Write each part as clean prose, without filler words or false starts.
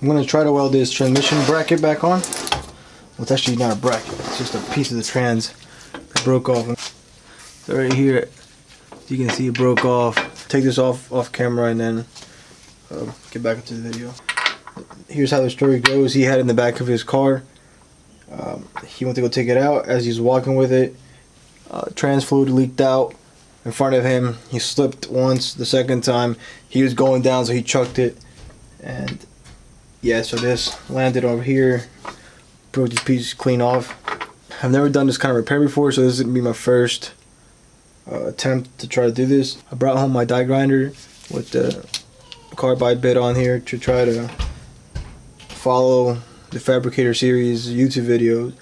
I'm going to try to weld this transmission bracket back on. Well, it's actually not a bracket, it's just a piece of the trans that broke off. So right here, you can see it broke off. Take this off camera and then get back into the video. Here's how the story goes. He had it in the back of his car. He went to go take it out. As he's walking with it, trans fluid leaked out in front of him. He slipped once. The second time he was going down, so he chucked it, and yeah, so this landed over here, broke this piece clean off. I've never done this kind of repair before, so this is gonna be my first attempt to try to do this. I brought home my die grinder with the carbide bit on here to try to follow the Fabricator series YouTube videos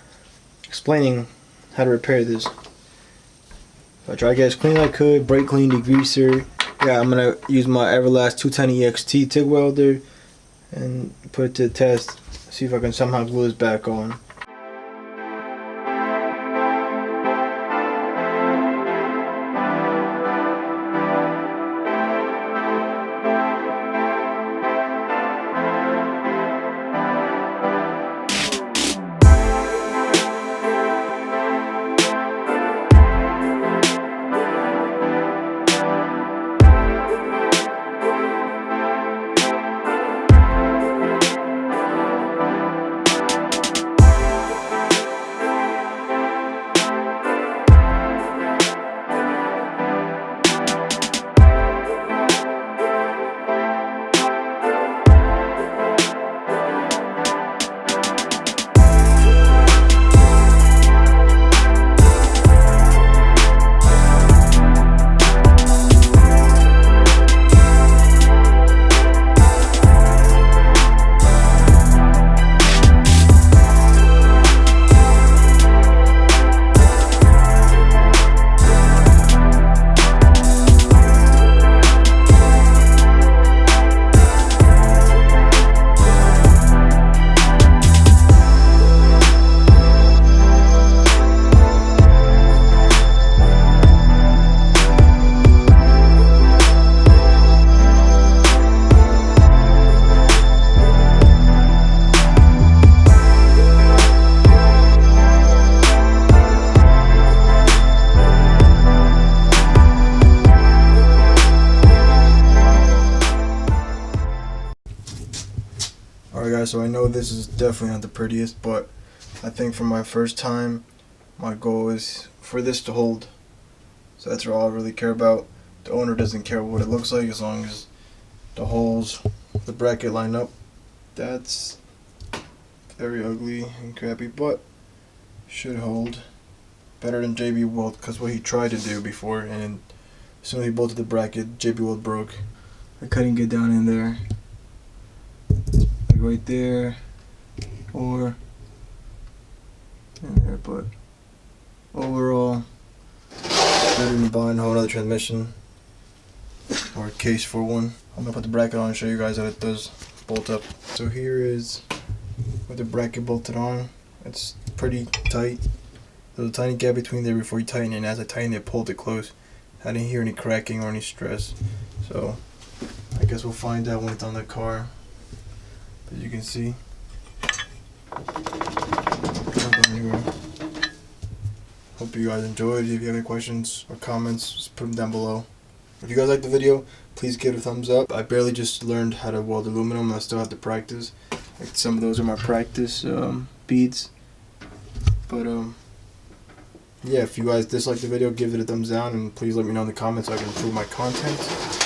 explaining how to repair this. So I tried to get as clean as I could, brake clean, degreaser. Yeah, I'm gonna use my Everlast 210 EXT TIG welder and put it to the test, see if I can somehow glue this back on. Alright guys, so I know this is definitely not the prettiest, but I think for my first time, my goal is for this to hold. So that's all I really care about. The owner doesn't care what it looks like as long as the holes, the bracket line up. That's very ugly and crappy, but should hold. Better than JB Weld, because what he tried to do before, and as soon as he bolted the bracket, JB Weld broke. I couldn't get down in there. Right there or in there, but overall better than buying a whole other transmission or a case for one. I'm gonna put the bracket on and show you guys how it does bolt up. So here is with the bracket bolted on. It's pretty tight. There's a tiny gap between there before you tighten it, and as I tightened it, pulled it close. I didn't hear any cracking or any stress, so I guess we'll find out when it's on the car. As you can see, hope you guys enjoyed. If you have any questions or comments, just put them down below. If you guys liked the video, please give it a thumbs up. I barely just learned how to weld aluminum. I still have to practice. Like some of those are my practice beads. But yeah, if you guys disliked the video, give it a thumbs down, and please let me know in the comments so I can improve my content.